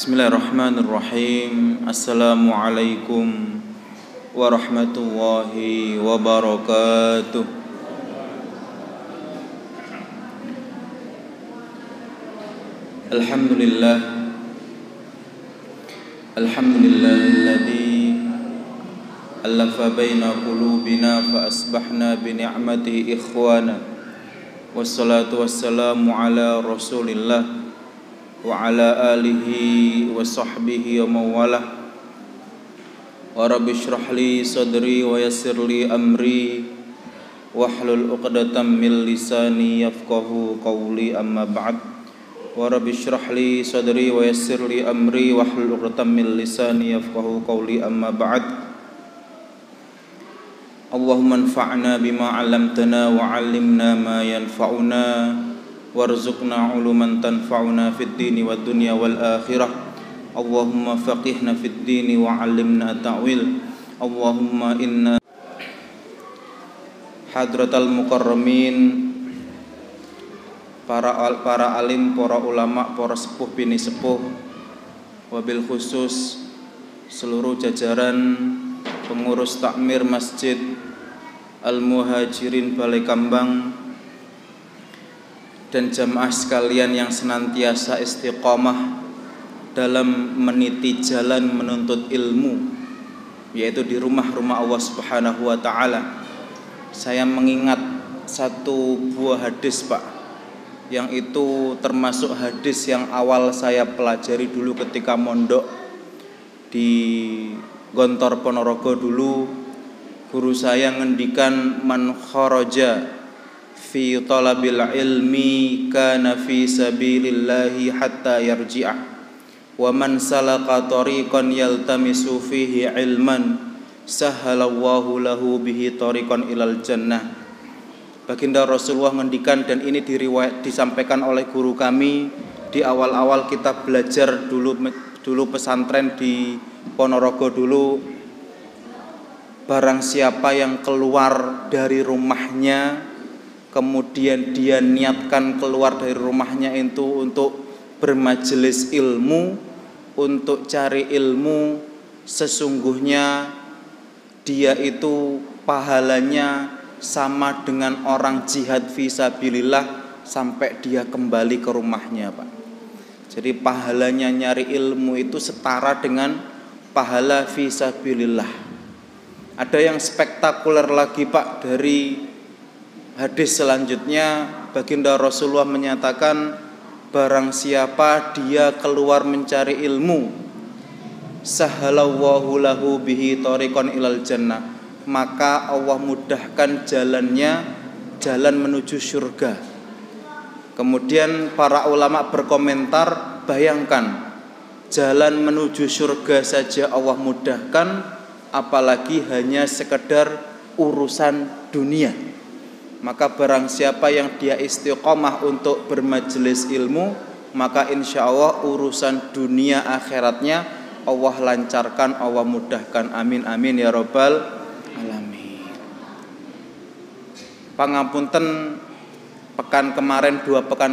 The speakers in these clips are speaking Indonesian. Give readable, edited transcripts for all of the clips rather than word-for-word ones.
Bismillahirrahmanirrahim. Assalamualaikum warahmatullahi wabarakatuh. Alhamdulillah. Alhamdulillahilladzi alafa baina qulubina fa asbahna bi ni'matihi ikhwana. Wassalatu wassalamu ala Rasulillah wa ala alihi wa sahbihi wa mawalah. Wa rabbi shrah li sadri wa yassir li amri wahlul 'uqdatam min lisani yafqahu qawli, amma ba'd. Wa rabbi shrah li sadri wa yassir li amri wahlul 'uqdatam min lisani yafqahu qawli, amma ba'd. Allahumma anfa'na bima 'allamtana wa 'allimna ma yanfa'una warzuqna 'uluman tanfa'una fid dini wad dunya wal akhirah. Allahumma faqihna fid dini wa 'allimna ta'wil. Allahumma inna hadratal mukarramin, para alim, para ulama, para sepuh bini sepuh, wabil khusus seluruh jajaran pengurus takmir Masjid Al-Muhajirin Balai Kambang dan jamaah sekalian yang senantiasa istiqomah dalam meniti jalan menuntut ilmu, yaitu di rumah-rumah Allah Subhanahu wa ta'ala. Saya mengingat satu buah hadis, Pak, yang itu termasuk hadis yang awal saya pelajari dulu ketika mondok di Gontor Ponorogo dulu. Guru saya ngendikan, man kharaja fi talabil ilmi kana fi sabilillahi hatta yarji'ah, wa man salaka tariqan yaltamisu fihi ilman sahhalallahu lahu bihi tariqan ilal jannah. Baginda Rasulullah ngendikan, dan ini disampaikan oleh guru kami di awal-awal kita belajar dulu pesantren di Ponorogo dulu. Barang siapa yang keluar dari rumahnya, kemudian dia niatkan keluar dari rumahnya itu untuk bermajelis ilmu, untuk cari ilmu, sesungguhnya dia itu pahalanya sama dengan orang jihad fisabilillah sampai dia kembali ke rumahnya, Pak. Jadi pahalanya nyari ilmu itu setara dengan pahala fisabilillah. Ada yang spektakuler lagi, Pak, dari hadis selanjutnya. Baginda Rasulullah menyatakan, barang siapa dia keluar mencari ilmu, sahhalallahu lahu bihi tariqan ilal jannah, maka Allah mudahkan jalannya, jalan menuju surga. Kemudian para ulama berkomentar, bayangkan jalan menuju surga saja Allah mudahkan, apalagi hanya sekedar urusan dunia. Maka barang siapa yang dia istiqomah untuk bermajelis ilmu, maka insya Allah urusan dunia akhiratnya Allah lancarkan, Allah mudahkan. Amin amin ya rabbal alamin. Pangapunten, pekan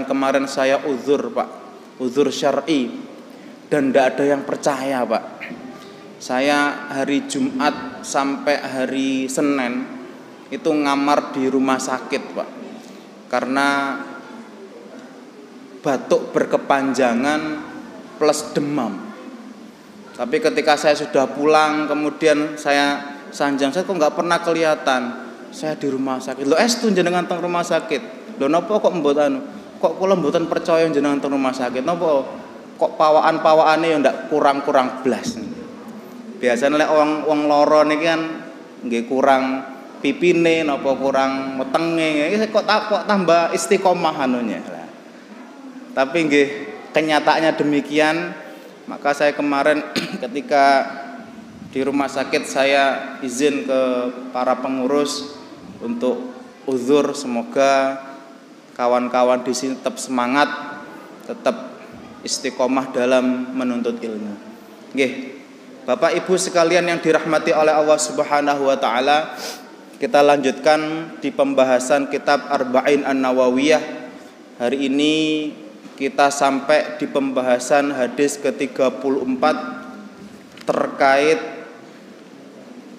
kemarin saya uzur, Pak, uzur syar'i, dan tidak ada yang percaya, Pak. Saya hari Jumat sampai hari Senin itu ngamar di rumah sakit, Pak, karena batuk berkepanjangan plus demam. Tapi ketika saya sudah pulang, kemudian saya sanjang, saya kok nggak pernah kelihatan. Saya di rumah sakit. Lo estu jenengan teng rumah sakit. Lo nopo kok mboten, kok kula mboten percaya jenengan teng rumah sakit. Nopo kok pawaan-pawaane ya ndak kurang-kurang blas. Biasanya lek wong lara niki kan nggih kurang pipine napa kurang wetenge, kok tambah istiqomah anunya. Tapi nggih kenyataannya demikian. Maka saya kemarin ketika di rumah sakit, saya izin ke para pengurus untuk uzur. Semoga kawan-kawan di sini tetap semangat, tetap istiqomah dalam menuntut ilmu. Nggih, Bapak Ibu sekalian yang dirahmati oleh Allah Subhanahu wa taala, kita lanjutkan di pembahasan kitab Arba'in An-Nawawiyah. Hari ini kita sampai di pembahasan hadis ke-34 terkait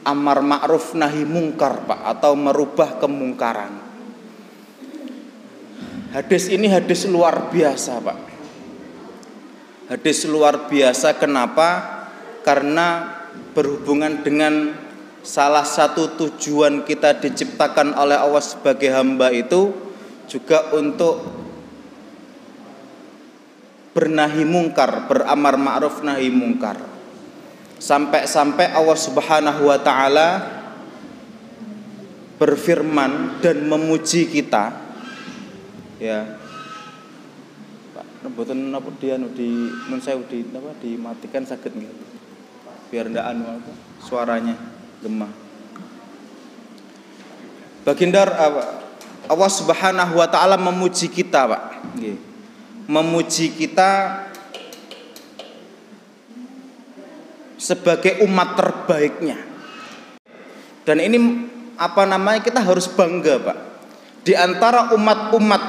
amar ma'ruf nahi mungkar, Pak, atau merubah kemungkaran. Hadis ini hadis luar biasa, Pak. Hadis luar biasa kenapa? Karena berhubungan dengan salah satu tujuan kita diciptakan oleh Allah sebagai hamba itu juga untuk bernahi mungkar, beramar ma'ruf nahi mungkar. Sampai-sampai Allah Subhanahu wa taala berfirman dan memuji kita. Ya. Pak, mboten napa dianu di mun saya dimatikan saged nggih. Biar ndak anu apa suaranya gemah. Baginda Allah Subhanahu wa taala memuji kita, Pak. Nggih. Memuji kita sebagai umat terbaiknya. Dan ini kita harus bangga, Pak. Di antara umat-umat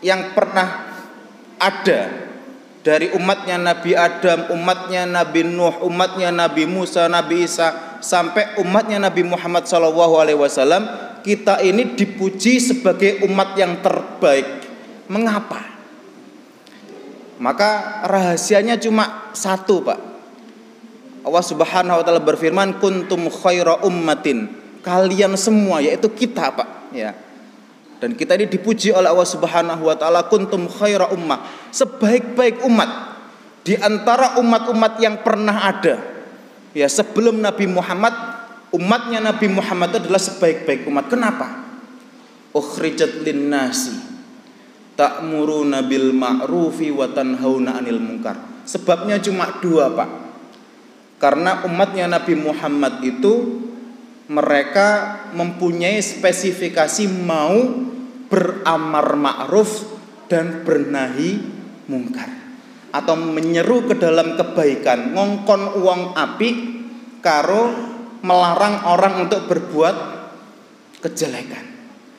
yang pernah ada, dari umatnya Nabi Adam, umatnya Nabi Nuh, umatnya Nabi Musa, Nabi Isa, sampai umatnya Nabi Muhammad SAW, kita ini dipuji sebagai umat yang terbaik. Mengapa? Maka rahasianya cuma satu, Pak. Allah Subhanahu wa taala berfirman, kuntum khaira ummatin. Kalian semua, yaitu kita, Pak, ya. Dan kita ini dipuji oleh Allah Subhanahu wa taala, kuntum khaira ummah, sebaik-baik umat di antara umat-umat yang pernah ada. Ya, sebelum Nabi Muhammad, umatnya Nabi Muhammad itu adalah sebaik-baik umat. Kenapa? Ukhrijat linnasi ta'muruna bil ma'rufi wa tanhauna 'anil munkar. Sebabnya cuma dua, Pak. Karena umatnya Nabi Muhammad itu mereka mempunyai spesifikasi mau beramar ma'ruf dan bernahi mungkar, atau menyeru ke dalam kebaikan, ngongkon uang apik karo melarang orang untuk berbuat kejelekan.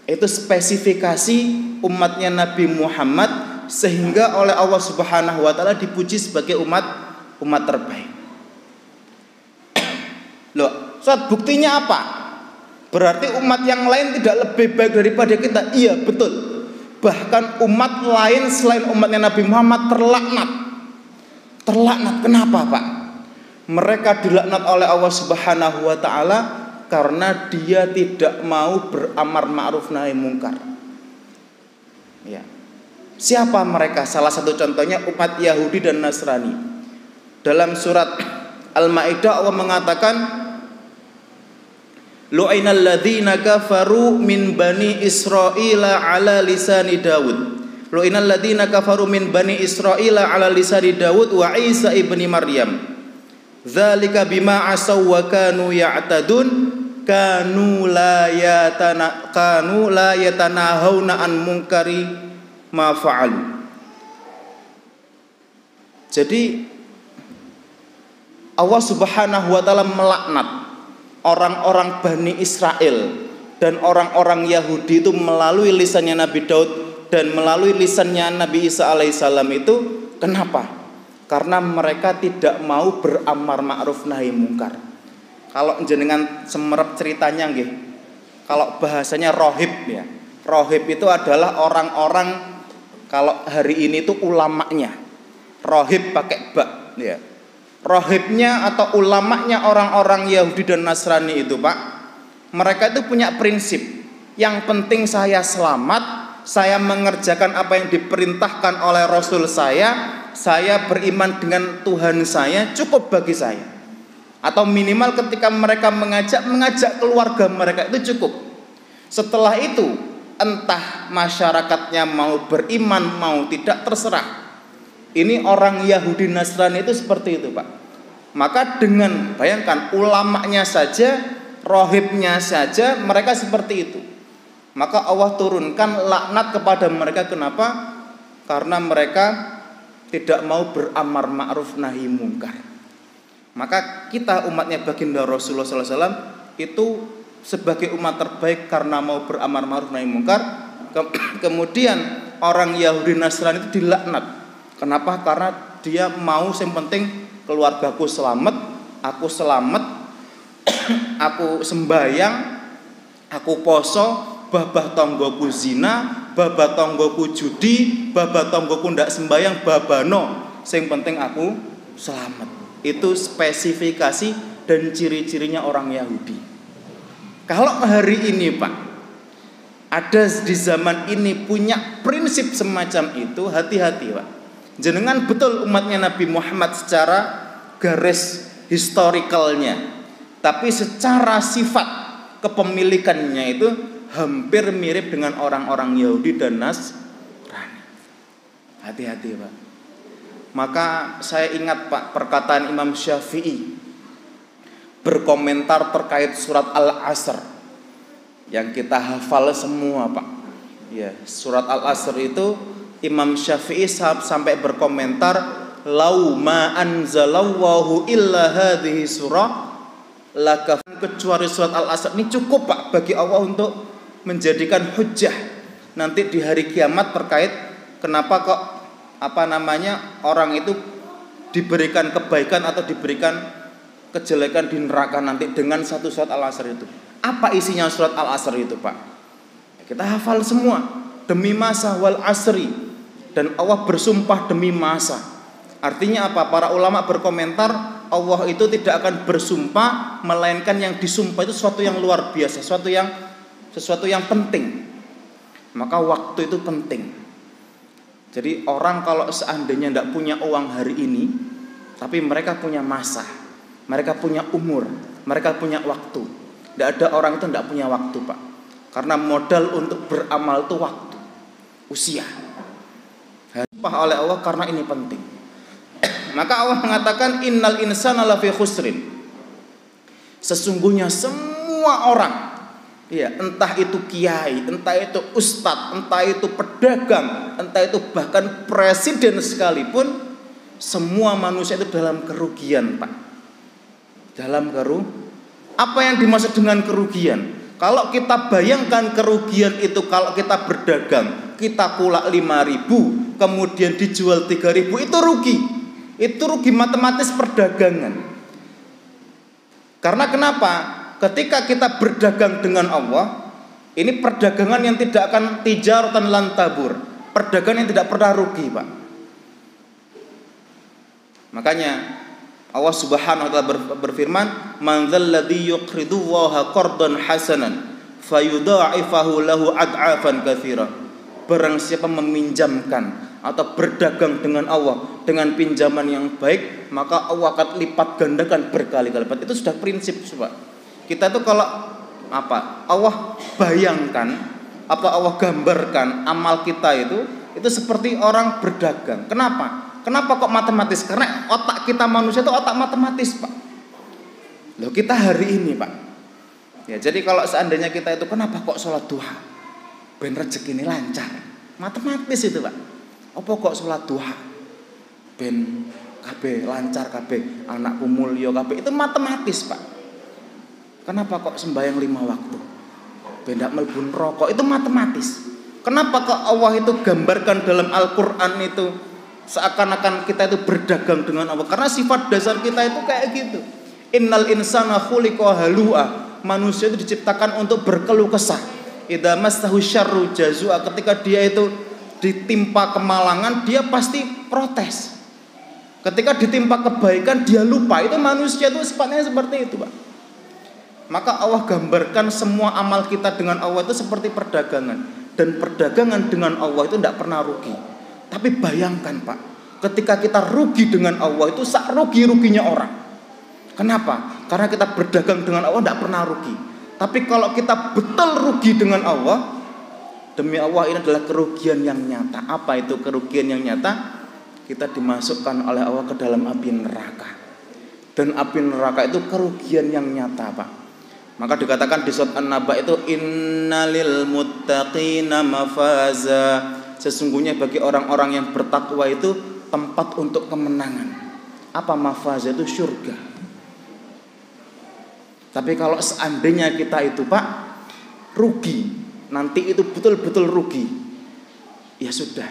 Itu spesifikasi umatnya Nabi Muhammad, sehingga oleh Allah Subhanahu wa taala dipuji sebagai umat terbaik. Loh, saat buktinya apa? Berarti umat yang lain tidak lebih baik daripada kita? Iya, betul. Bahkan umat lain selain umatnya Nabi Muhammad terlaknat. Terlaknat kenapa, Pak? Mereka dilaknat oleh Allah Subhanahu wa taala karena dia tidak mau beramar ma'ruf nahi mungkar. Ya. Siapa mereka? Salah satu contohnya umat Yahudi dan Nasrani. Dalam surat Al-Maidah Allah mengatakan, lu'inal ladzina kafaru min bani Israila ala lisani Daud. Lu'inal ladzina kafaru min bani Israila ala lisani Daud wa Isa ibni Maryam. Dzalika bima asaw wa kanu ya'tadun kanu la yatanahawna an munkari ma fa'alu. Jadi Allah Subhanahu wa taala melaknat orang-orang Bani Israel dan orang-orang Yahudi itu melalui lisannya Nabi Daud dan melalui lisannya Nabi Isa alaihissalam itu. Kenapa? Karena mereka tidak mau beramar ma'ruf nahi mungkar. Kalau jenengan semerep ceritanya nggih, kalau bahasanya rohib ya. Rohib itu adalah orang-orang, kalau hari ini itu ulamanya. Rohib pakai ba ya. Rohibnya atau ulamanya orang-orang Yahudi dan Nasrani itu, Pak, mereka itu punya prinsip, yang penting saya selamat, saya mengerjakan apa yang diperintahkan oleh Rasul saya beriman dengan Tuhan saya, cukup bagi saya. Atau minimal ketika mereka mengajak keluarga mereka itu cukup. Setelah itu entah masyarakatnya mau beriman mau tidak, terserah. Ini orang Yahudi Nasrani itu seperti itu, Pak. Maka dengan, bayangkan, ulamanya saja, rohibnya saja, mereka seperti itu. Maka Allah turunkan laknat kepada mereka. Kenapa? Karena mereka tidak mau beramar ma'ruf nahi mungkar. Maka kita umatnya baginda Rasulullah SAW itu sebagai umat terbaik karena mau beramar ma'ruf nahi mungkar. Kemudian orang Yahudi Nasrani itu dilaknat Kenapa? Karena dia mau yang penting keluargaku selamat, aku selamat, aku sembayang, aku poso, babah tonggoku zina, babah tonggoku judi, babah tonggoku ndak sembayang, babano. Yang penting aku selamat. Itu spesifikasi dan ciri-cirinya orang Yahudi. Kalau hari ini Pak, ada di zaman ini punya prinsip semacam itu, hati-hati Pak. Jenengan betul umatnya Nabi Muhammad secara garis historikalnya, tapi secara sifat kepemilikannya itu hampir mirip dengan orang-orang Yahudi dan Nasrani. Hati-hati Pak. Maka saya ingat Pak perkataan Imam Syafi'i berkomentar terkait surat Al-Asr yang kita hafal semua Pak. Ya, surat Al-Asr itu Imam Syafi'i sampai berkomentar, lau ma anzalallahu illa hadhihi surah laka, kecuali surat Al-Asr ini cukup Pak bagi Allah untuk menjadikan hujjah nanti di hari kiamat terkait kenapa kok orang itu diberikan kebaikan atau diberikan kejelekan di neraka nanti dengan satu surat Al-Asr itu. Apa isinya surat Al-Asr itu Pak? Kita hafal semua, demi masa wal asri, dan Allah bersumpah demi masa. Artinya apa? Para ulama berkomentar, Allah itu tidak akan bersumpah melainkan yang disumpah itu sesuatu yang luar biasa, sesuatu yang penting. Maka waktu itu penting. Jadi orang kalau seandainya tidak punya uang hari ini, tapi mereka punya masa, mereka punya umur, mereka punya waktu. Tidak ada orang itu tidak punya waktu Pak. Karena modal untuk beramal itu waktu, usia. Disumpah oleh Allah karena ini penting. Maka Allah mengatakan innal insana lafi khusrin. Sesungguhnya semua orang, ya, entah itu kiai, entah itu ustadz, entah itu pedagang, entah itu bahkan presiden sekalipun, semua manusia itu dalam kerugian Pak. Dalam apa yang dimaksud dengan kerugian? Kalau kita bayangkan kerugian itu, kalau kita berdagang, kita kulak 5.000, kemudian dijual 3.000, itu rugi. Itu rugi matematis perdagangan. Karena kenapa? Ketika kita berdagang dengan Allah, ini perdagangan yang tidak akan tijaratan lan tabur, perdagangan yang tidak pernah rugi Pak. Makanya Allah Subhanahu wa taala berfirman, "Man dzalladzi yuqridu Allaha qardan hasanan fayudha'ifahu lahu ad'afan katsira." Barang siapa meminjamkan atau berdagang dengan Allah dengan pinjaman yang baik, maka Allah akan lipat gandakan berkali-kali lipat. Itu sudah prinsip Pak. Kita tuh kalau Allah bayangkan, Allah gambarkan amal kita itu seperti orang berdagang. Kenapa? Kenapa kok matematis? Karena otak kita manusia itu otak matematis Pak. Loh, kita hari ini Pak. Ya, jadi kalau seandainya kita itu kenapa kok sholat duha? Ben rezeki ini lancar. Matematis itu Pak. Apa kok sholat duha? Ben kabeh lancar kabeh, anakku mulya kabeh, itu matematis Pak. Kenapa kok sembahyang 5 waktu? Ben ndak mlebu neraka, itu matematis. Kenapa kok Allah itu gambarkan dalam Al-Qur'an itu seakan-akan kita itu berdagang dengan Allah? Karena sifat dasar kita itu kayak gitu. Innal insana khuliqa halu'a. Manusia itu diciptakan untuk berkeluh kesah. Idza massahu syarru jazua. Ketika dia itu ditimpa kemalangan, dia pasti protes. Ketika ditimpa kebaikan, dia lupa. Itu manusia itu sifatnya seperti itu Pak. Maka Allah gambarkan semua amal kita dengan Allah itu seperti perdagangan. Dan perdagangan dengan Allah itu tidak pernah rugi. Tapi bayangkan Pak, ketika kita rugi dengan Allah itu sak rugi-ruginya orang. Kenapa? Karena kita berdagang dengan Allah tidak pernah rugi. Tapi kalau kita betul rugi dengan Allah, demi Allah ini adalah kerugian yang nyata. Apa itu kerugian yang nyata? Kita dimasukkan oleh Allah ke dalam api neraka. Dan api neraka itu kerugian yang nyata Pak. Maka dikatakan di surat An-Naba itu innalil muttaqina mafaza. Sesungguhnya bagi orang-orang yang bertakwa itu tempat untuk kemenangan. Apa mafaza? Itu surga. Tapi kalau seandainya kita itu Pak rugi, nanti itu betul-betul rugi, ya sudah,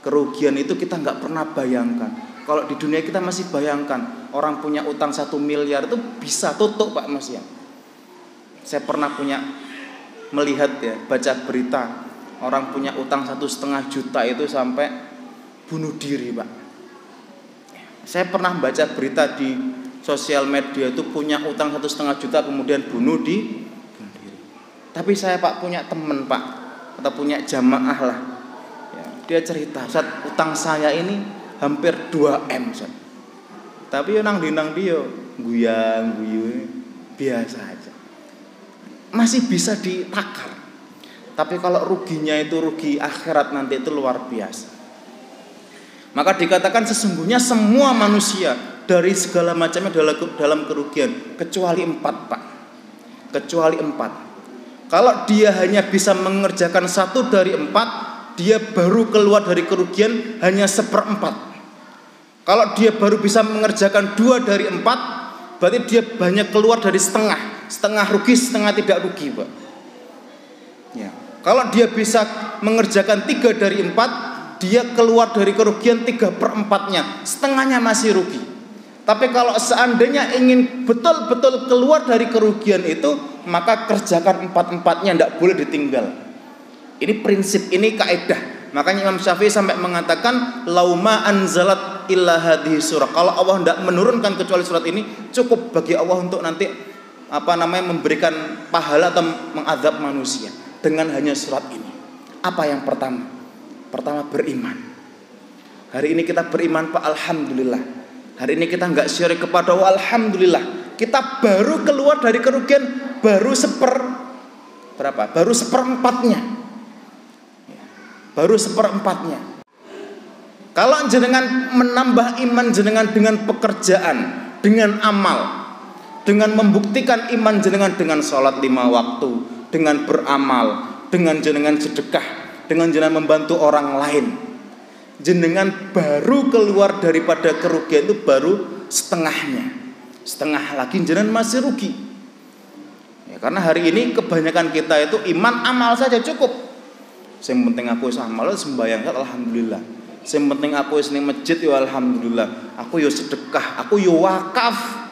Kerugian itu kita nggak pernah bayangkan. Kalau di dunia kita masih bayangkan orang punya utang 1 miliar itu bisa tutup Pak Mas ya. Saya pernah melihat ya, baca berita orang punya utang 1,5 juta itu sampai bunuh diri Pak. Saya pernah baca berita di sosial media itu punya utang 1,5 juta kemudian bunuh diri. Tapi saya Pak punya teman Pak, atau punya jamaah lah. Ya, dia cerita, Ustaz, utang saya ini hampir 2M Ustaz. Tapi nang dia guyang guyu biasa aja. Masih bisa ditakar. Tapi kalau ruginya itu rugi akhirat nanti itu luar biasa. Maka dikatakan sesungguhnya semua manusia dari segala macamnya dalam kerugian kecuali 4 Pak. Kecuali 4. Kalau dia hanya bisa mengerjakan 1 dari 4, dia baru keluar dari kerugian hanya 1/4. Kalau dia baru bisa mengerjakan 2 dari 4, berarti dia banyak keluar dari setengah. Setengah rugi, setengah tidak rugi Pak. Ya. Kalau dia bisa mengerjakan 3 dari 4, dia keluar dari kerugian 3/4-nya, setengahnya masih rugi. Tapi kalau seandainya ingin betul-betul keluar dari kerugian itu, maka kerjakan 4/4-nya, tidak boleh ditinggal. Ini prinsip, ini kaidah. Makanya Imam Syafi'i sampai mengatakan lauma anzalat illa hadhihi surah. Kalau Allah tidak menurunkan kecuali surat ini, cukup bagi Allah untuk nanti memberikan pahala atau mengazab manusia dengan hanya surat ini. Apa yang pertama? Pertama, beriman. Hari ini kita beriman Pak, alhamdulillah. Hari ini kita enggak syirik kepada Allah, alhamdulillah. Kita baru keluar dari kerugian baru 1/4-nya. Baru 1/4-nya. Kalau jenengan menambah iman jenengan dengan pekerjaan, dengan amal, dengan membuktikan iman jenengan dengan sholat 5 waktu, dengan beramal, dengan jenengan sedekah, dengan jenengan membantu orang lain, jenengan baru keluar daripada kerugian itu baru setengahnya. Setengah lagi jenengan masih rugi. Ya, karena hari ini kebanyakan kita itu iman amal saja cukup. Yang penting aku amal sembahyang alhamdulillah. Yang penting aku ning masjid ya alhamdulillah. Aku yo sedekah, aku yo wakaf.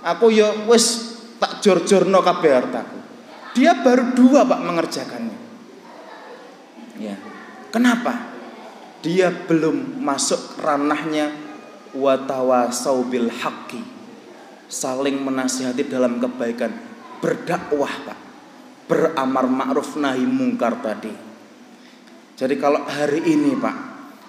Aku yo wis tak jor-jorno kabeh hartaku. Dia baru 2 Pak mengerjakannya. Ya. Kenapa? Dia belum masuk ranahnya watawasau bil haqqi, saling menasihati dalam kebaikan, berdakwah Pak, beramar ma'ruf nahi mungkar tadi. Jadi kalau hari ini Pak,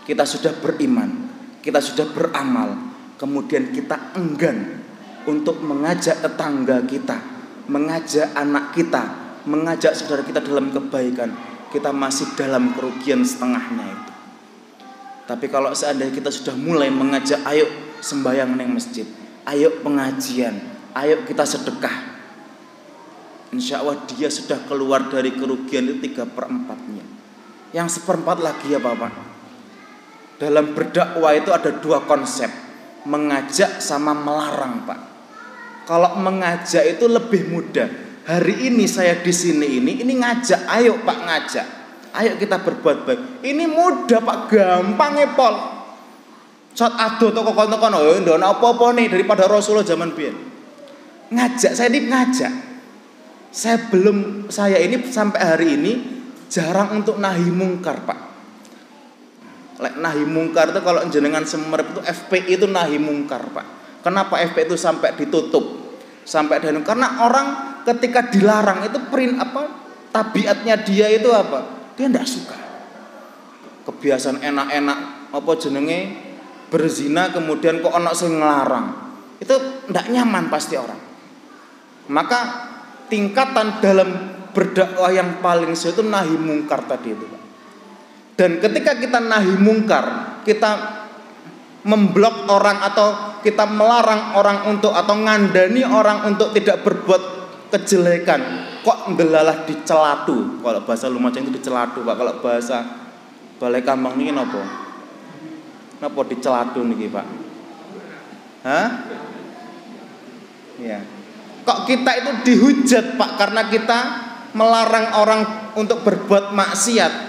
kita sudah beriman, kita sudah beramal, kemudian kita enggan untuk mengajak tetangga kita, mengajak anak kita, mengajak saudara kita dalam kebaikan, kita masih dalam kerugian setengahnya itu. Tapi kalau seandainya kita sudah mulai mengajak, ayo sembahyang neng masjid, ayo pengajian, ayo kita sedekah, insya Allah dia sudah keluar dari kerugian itu 3/4-nya. Yang 1/4 lagi ya Bapak. Dalam berdakwah itu ada 2 konsep, mengajak sama melarang Pak. Kalau mengajak itu lebih mudah. Hari ini saya di sini ini ngajak, ayo Pak ngajak. Ayo kita berbuat baik. Ini mudah Pak, gampang ngepol. Saat ado toko kono-kono, ndak ana apa-apa nih daripada Rasulullah zaman biyen. Ngajak, saya ini ngajak. Saya ini sampai hari ini jarang untuk nahi mungkar Pak. Nahi mungkar itu kalau jenengan Semerep itu FPI itu nahi mungkar Pak. Kenapa FPI itu sampai ditutup? Sampai karena orang ketika dilarang itu tabiatnya dia itu apa? Dia tidak suka. Kebiasaan enak-enak apa jenenge berzina kemudian kok ana sing nglarang. Itu tidak nyaman pasti orang. Maka tingkatan dalam berdakwah yang paling sesuai itu nahi mungkar tadi itu Pak. Dan ketika kita nahi mungkar, kita memblok orang atau kita melarang orang untuk atau ngandani orang untuk tidak berbuat kejelekan, kok ndelalah dicelatu. Kalau bahasa Lumajang itu dicelatu Pak. Kalau bahasa Balai Kambang niki napa? Napa dicelatu niki Pak? Hah? Ya. Kok kita itu dihujat Pak karena kita melarang orang untuk berbuat maksiat.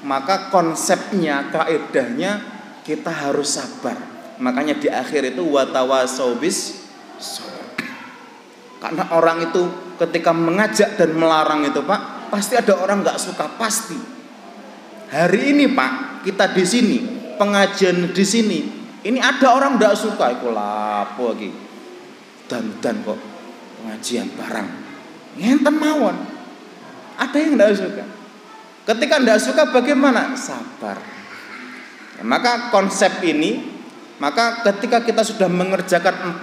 maka konsepnya, kaidahnya kita harus sabar. Makanya di akhir itu watawasau bis sabr. Karena orang itu ketika mengajak dan melarang itu Pak, pasti ada orang nggak suka, pasti. Hari ini Pak, kita di sini, pengajian di sini, ini ada orang nggak suka, iku lapo lagi. Dan kok pengajian barang, ngenten mawon. Ada yang nggak suka. Ketika nggak suka bagaimana? Sabar. Ya, maka konsep ini, maka ketika kita sudah mengerjakan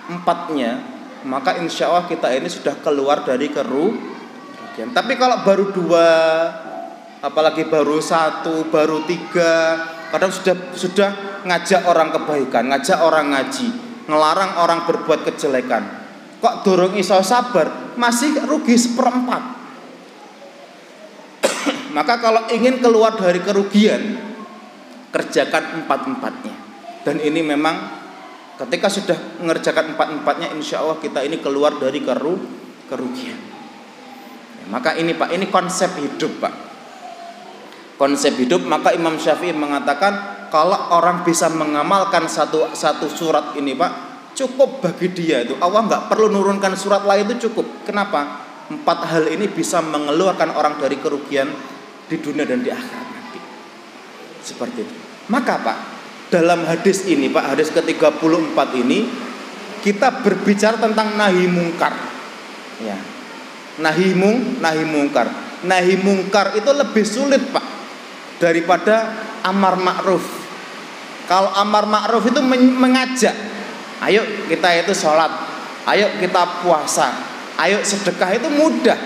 empatnya, maka insya Allah kita ini sudah keluar dari kerugian. Tapi kalau baru 2, apalagi baru 1, baru 3, kadang sudah ngajak orang kebaikan, ngajak orang ngaji, ngelarang orang berbuat kejelekan, kok dorong iso sabar, masih rugi 1/4. Maka kalau ingin keluar dari kerugian, kerjakan 4-4-nya. Dan ini memang ketika sudah mengerjakan 4-4-nya, insya Allah kita ini keluar dari kerugian. Ya, maka ini Pak, ini konsep hidup Pak. Konsep hidup. Maka Imam Syafi'i mengatakan kalau orang bisa mengamalkan satu surat ini Pak, cukup bagi dia itu. Allah nggak perlu nurunkan surat lain, itu cukup. Kenapa? 4 hal ini bisa mengeluarkan orang dari kerugian di dunia dan di akhirat nanti. Seperti itu. Maka Pak, dalam hadis ini Pak, hadis ke-34 ini kita berbicara tentang nahi mungkar. Ya. Nahi mungkar. Nahi mungkar itu lebih sulit Pak daripada amar ma'ruf. Kalau amar ma'ruf itu mengajak, ayo kita itu sholat, ayo kita puasa, ayo sedekah, itu mudah.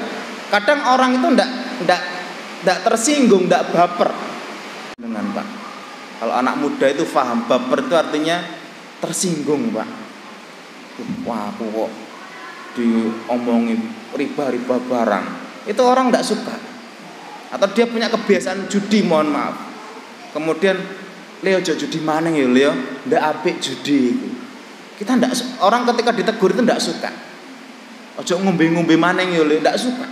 Kadang orang itu ndak tersinggung, ndak baper dengan Pak. Kalau anak muda itu paham, baper itu artinya tersinggung Pak. Wah, aku kok diomongin riba barang, itu orang ndak suka. Atau dia punya kebiasaan judi, mohon maaf. Kemudian Leo judi mana ya Leo, ndak apik judi. Kita ndak, orang ketika ditegur itu ndak suka. Ojo ngombe maneng ya Leo, ndak suka.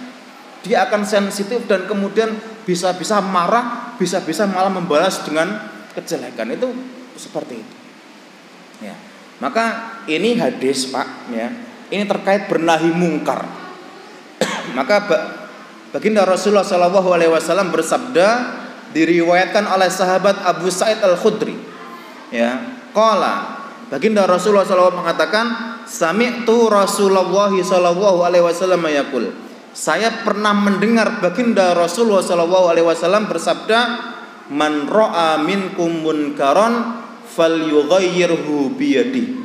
Dia akan sensitif dan kemudian bisa marah, bisa malah membalas dengan kejelekan. Itu seperti itu. Ya. Maka ini hadis Pak, ya. Ini terkait bernahi mungkar. Maka baginda Rasulullah SAW bersabda, diriwayatkan oleh sahabat Abu Sa'id Al-Khudri. Ya, qala, baginda Rasulullah SAW mengatakan, sami'tu Rasulullah SAW yaqul. Saya pernah mendengar baginda Rasulullah SAW bersabda, man ra'a minkum munkaran falyughayyirhu biyadi.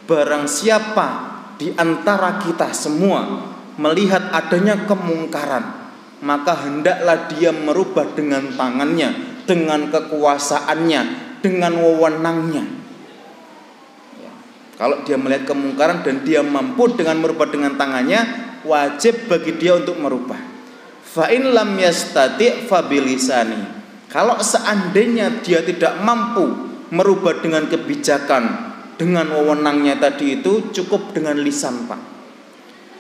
Barang siapa di antara kita semua melihat adanya kemungkaran, maka hendaklah dia merubah dengan tangannya, dengan kekuasaannya, dengan wewenangnya. Ya. Kalau dia melihat kemungkaran dan dia mampu dengan merubah dengan tangannya, wajib bagi dia untuk merubah. Fa in lam yastati' fa bilisani. Kalau seandainya dia tidak mampu merubah dengan kebijakan, dengan wewenangnya tadi itu, cukup dengan lisan Pak.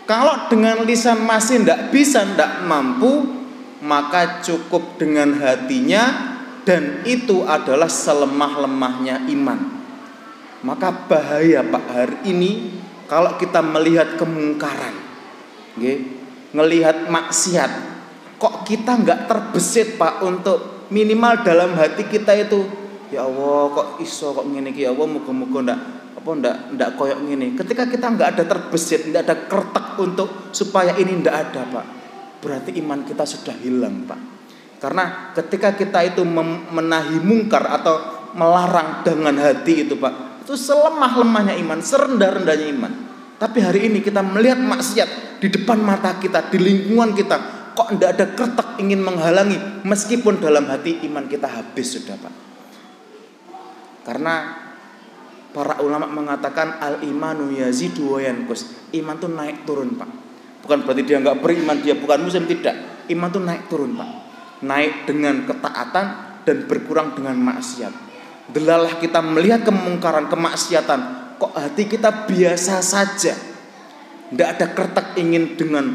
Kalau dengan lisan masih tidak bisa, tidak mampu, maka cukup dengan hatinya, dan itu adalah selemah-lemahnya iman. Maka bahaya Pak hari ini kalau kita melihat kemungkaran, ngelihat maksiat, kok kita nggak terbesit Pak untuk minimal dalam hati kita itu, ya Allah kok iso kok ngene iki, ya Allah muga-muga ndak koyok ngene. Ketika kita nggak ada terbesit, nggak ada kertek untuk supaya ini ndak ada Pak, berarti iman kita sudah hilang Pak. Karena ketika kita itu menahi mungkar atau melarang dengan hati itu Pak, itu selemah-lemahnya iman, serendah-rendahnya iman. Tapi hari ini kita melihat maksiat di depan mata kita, di lingkungan kita, kok ndak ada kertek ingin menghalangi, meskipun dalam hati iman kita habis sudah Pak. Karena para ulama mengatakan al-imanu yazidu wa yanqus. Iman tuh naik turun Pak. Bukan berarti dia enggak beriman, dia bukan muslim, tidak. Iman tuh naik turun Pak. Naik dengan ketaatan dan berkurang dengan maksiat. Delalah kita melihat kemungkaran, kemaksiatan, kok hati kita biasa saja. Enggak ada kertek ingin dengan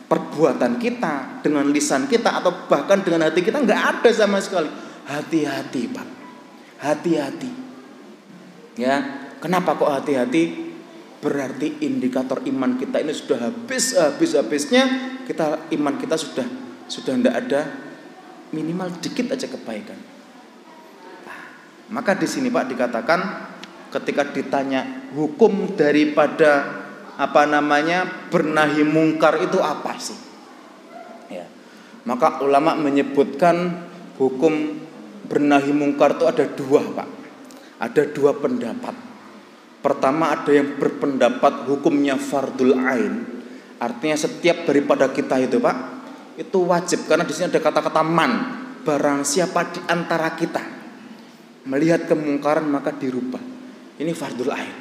perbuatan kita, dengan lisan kita, atau bahkan dengan hati kita, nggak ada sama sekali. Hati-hati Pak, hati-hati. Ya, kenapa kok hati-hati? Berarti indikator iman kita ini sudah habisnya, iman kita sudah tidak ada minimal dikit aja kebaikan. Nah, maka di sini Pak dikatakan ketika ditanya hukum daripada bernahi mungkar itu apa sih? Ya. Maka ulama menyebutkan hukum bernahi mungkar itu ada dua Pak. Ada dua pendapat. Pertama, ada yang berpendapat hukumnya fardul ain. Artinya setiap daripada kita itu Pak, itu wajib, karena di sini ada kata-kata man. Barang siapa di antara kita melihat kemungkaran maka dirubah. Ini fardul ain.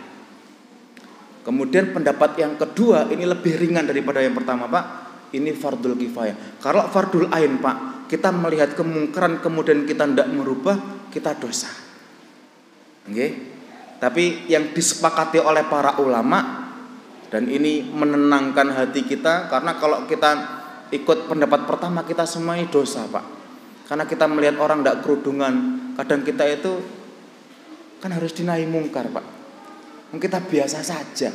Kemudian pendapat yang kedua ini lebih ringan daripada yang pertama Pak. Ini fardul kifayah. Kalau fardul ain Pak, kita melihat kemungkaran kemudian kita tidak merubah, kita dosa. Oke? Tapi yang disepakati oleh para ulama, dan ini menenangkan hati kita, karena kalau kita ikut pendapat pertama kita semuanya dosa Pak. Karena kita melihat orang tidak kerudungan, kadang kita itu kan harus dinahi mungkar Pak. Kita biasa saja,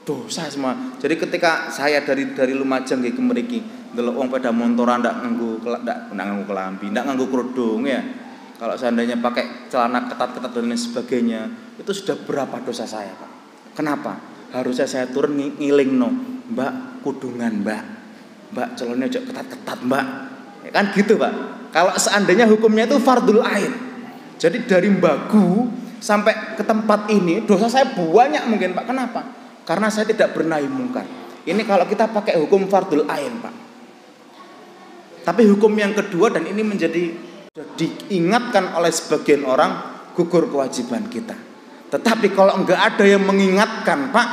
dosa semua. Jadi ketika saya dari Lumajang ke mriki, ndelok wong pada montoran ndak nganggo kelambi, ndak nganggo kerudung ya. Kalau seandainya pakai celana ketat-ketat dan lain sebagainya, itu sudah berapa dosa saya Pak? Kenapa? Harusnya saya turun ngiling no, Mbak kudungan Mbak celana aja ketat-ketat Mbak, ya kan gitu Pak. Kalau seandainya hukumnya itu fardul ain, jadi dari Mbagu sampai ke tempat ini dosa saya banyak mungkin Pak. Kenapa? Karena saya tidak bernahi mungkar. Ini kalau kita pakai hukum fardul ain Pak. Tapi hukum yang kedua, dan ini diingatkan oleh sebagian orang, gugur kewajiban kita. Tetapi kalau enggak ada yang mengingatkan Pak,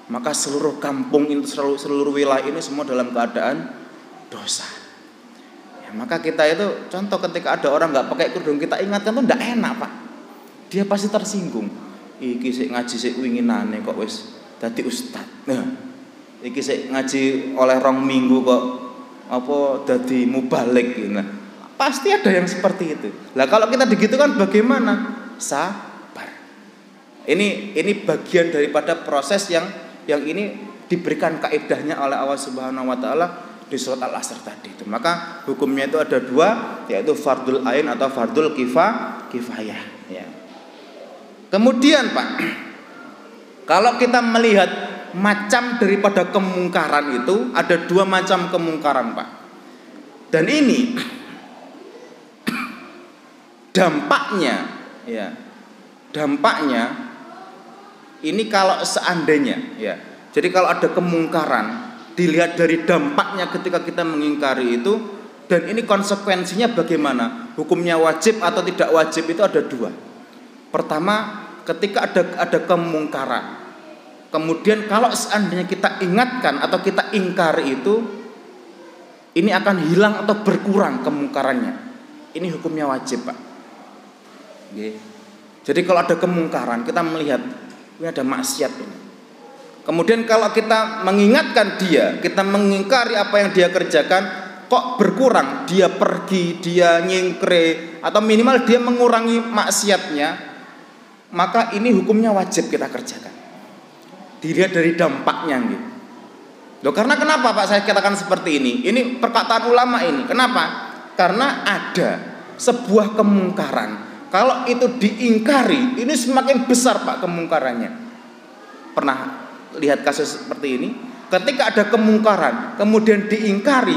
maka seluruh kampung ini, seluruh wilayah ini semua dalam keadaan dosa. Ya, maka kita itu contoh ketika ada orang enggak pakai kerudung, kita ingatkan itu enggak enak Pak. Dia pasti tersinggung. Iki sik ngaji sik winginane kok wis dadi ustad. Nah, iki sik ngaji oleh 2 minggu kok dadi mubalik gitu. Nah, pasti ada yang seperti itu. Lah kalau kita digitukan bagaimana? Sabar. Ini bagian daripada proses yang ini diberikan kaidahnya oleh Allah Subhanahu wa taala di surat Al-Asr tadi itu. Maka hukumnya itu ada dua, yaitu fardul ain atau fardul kifayah ya. Kemudian Pak, kalau kita melihat macam daripada kemungkaran itu, ada 2 macam kemungkaran Pak. Dan ini dampaknya ini kalau seandainya ya. Jadi kalau ada kemungkaran, dilihat dari dampaknya ketika kita mengingkari itu, dan ini konsekuensinya bagaimana? Hukumnya wajib atau tidak wajib itu ada 2. Pertama, ketika ada kemungkaran, kemudian kalau seandainya kita ingatkan atau kita ingkari itu, ini akan hilang atau berkurang kemungkarannya. Ini hukumnya wajib Pak. Okay. Jadi kalau ada kemungkaran, kita melihat ini ada maksiat ini. Kemudian kalau kita mengingatkan dia, kita mengingkari apa yang dia kerjakan, kok berkurang, dia pergi, dia nyingkre, atau minimal dia mengurangi maksiatnya, maka ini hukumnya wajib kita kerjakan. Dilihat dari dampaknya gitu. Loh, karena kenapa Pak saya katakan seperti ini? Ini perkataan ulama ini. Kenapa? Karena ada sebuah kemungkaran, kalau itu diingkari, ini semakin besar Pak kemungkarannya. Pernah lihat kasus seperti ini? Ketika ada kemungkaran, kemudian diingkari,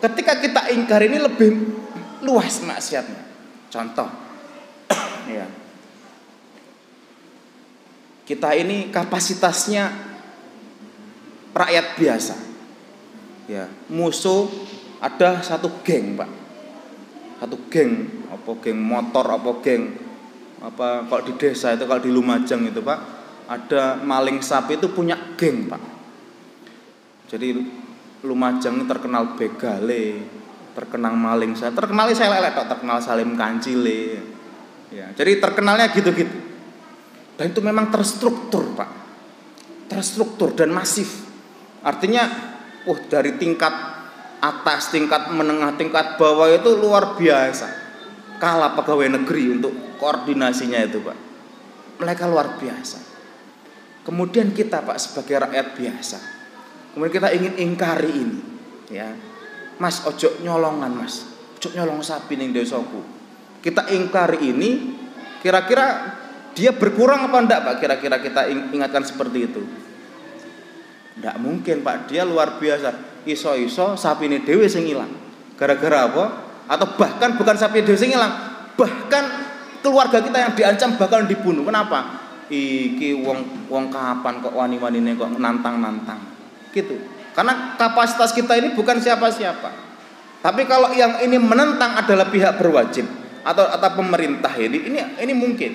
ketika kita ingkari ini lebih luas maksiatnya. Contoh, ya, kita ini kapasitasnya rakyat biasa. Ya, musuh ada satu geng Pak. Satu geng, geng motor, geng kalau di desa itu, kalau di Lumajang itu Pak, ada maling sapi itu punya geng Pak. Jadi Lumajang terkenal begale, terkenal maling sapi, terkenal saya lelek, terkenal Salim Kancile. Ya, jadi terkenalnya gitu-gitu. Dan itu memang terstruktur Pak, terstruktur dan masif. Artinya dari tingkat atas, tingkat menengah, tingkat bawah itu luar biasa. Kalah pegawai negeri untuk koordinasinya itu, Pak. Mereka luar biasa. Kemudian kita, Pak, sebagai rakyat biasa, kemudian kita ingin ingkari ini, ya. Mas, ojo nyolongan, Mas. Ojo nyolong sapi ning desaku. Kita ingkari ini, kira-kira dia berkurang apa enggak, Pak? Kira-kira kita ingatkan seperti itu. Enggak mungkin, Pak. Dia luar biasa. Iso-iso sapi ini dhewe sing ilang. Gara-gara apa? Atau bahkan bukan sapi dhewe sing ilang, bahkan keluarga kita yang diancam bakal dibunuh. Kenapa? Iki wong kapan kok wani-wanine kok nantang-nantang. Gitu. Karena kapasitas kita ini bukan siapa-siapa. Tapi kalau yang ini menentang adalah pihak berwajib atau pemerintah ini mungkin.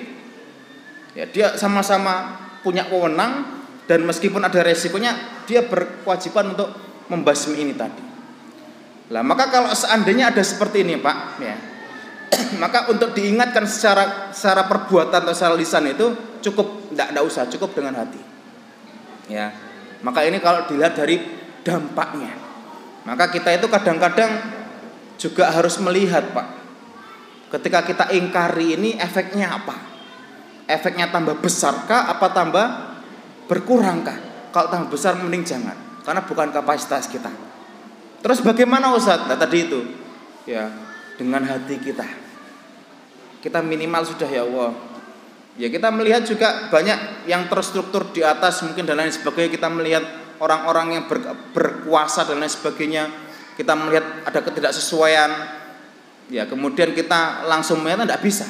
Ya, dia sama-sama punya wewenang dan meskipun ada resikonya, dia berkewajiban untuk membasmi ini tadi. Lah, maka kalau seandainya ada seperti ini, Pak, ya, maka untuk diingatkan secara perbuatan atau secara lisan itu cukup, tidak usah, cukup dengan hati. Ya, maka ini kalau dilihat dari dampaknya, maka kita itu kadang-kadang juga harus melihat, Pak, ketika kita ingkari ini efeknya apa? Efeknya tambah besarkah apa tambah berkurangkah? Kalau tambah besar mending jangan, karena bukan kapasitas kita. Terus bagaimana, Ustaz? Nah, tadi itu, ya, dengan hati kita. Kita minimal sudah, ya Allah. Ya, kita melihat juga banyak yang terstruktur di atas mungkin dan lain sebagainya. Kita melihat orang-orang yang berkuasa dan lain sebagainya. Kita melihat ada ketidaksesuaian. Ya, kemudian kita langsung melihat tidak bisa.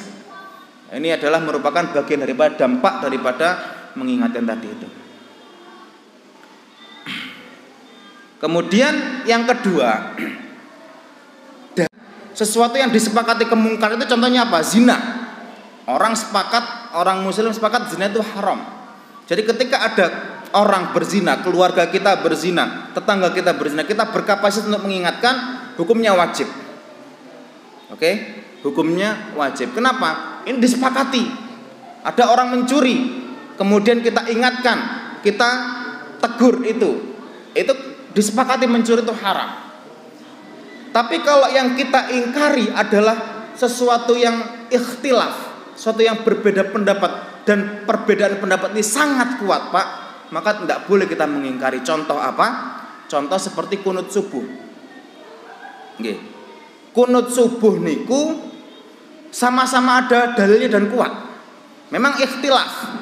Ini adalah merupakan bagian daripada dampak daripada mengingatkan tadi itu. Kemudian yang kedua, sesuatu yang disepakati kemungkaran itu contohnya apa? Zina. Orang muslim sepakat zina itu haram. Jadi ketika ada orang berzina, keluarga kita berzina, tetangga kita berzina, kita berkapasitas untuk mengingatkan, hukumnya wajib. Oke? Hukumnya wajib. Kenapa? Ini disepakati. Ada orang mencuri, kemudian kita ingatkan, kita tegur itu disepakati mencuri itu haram. Tapi kalau yang kita ingkari adalah sesuatu yang ikhtilaf, sesuatu yang berbeda pendapat, dan perbedaan pendapat ini sangat kuat, Pak, maka tidak boleh kita mengingkari. Contoh apa? Contoh seperti kunut subuh. Nggih. Kunut subuh niku sama-sama ada dalilnya dan kuat. Memang ikhtilaf.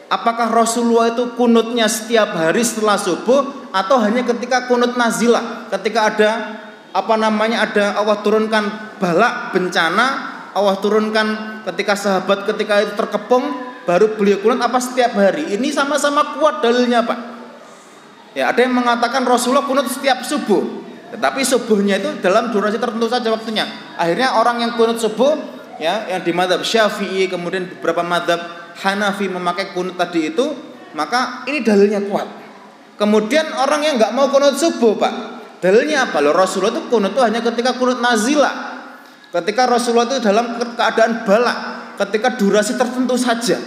Apakah Rasulullah itu kunutnya setiap hari setelah subuh atau hanya ketika kunut nazilah, ketika ada ada Allah turunkan balak bencana, Allah turunkan ketika sahabat ketika itu terkepung baru beliau kunut, apa setiap hari? Ini sama-sama kuat dalilnya, Pak. Ya, ada yang mengatakan Rasulullah kunut setiap subuh, tetapi subuhnya itu dalam durasi tertentu saja waktunya. Akhirnya orang yang kunut subuh, ya, yang di mazhab Syafi'i kemudian beberapa mazhab Hanafi memakai kunut tadi itu, maka ini dalilnya kuat. Kemudian orang yang nggak mau kunut subuh, Pak, dalilnya apa? Loh, Rasulullah itu kunut itu hanya ketika kunut nazilah, ketika Rasulullah itu dalam keadaan balak, ketika durasi tertentu saja,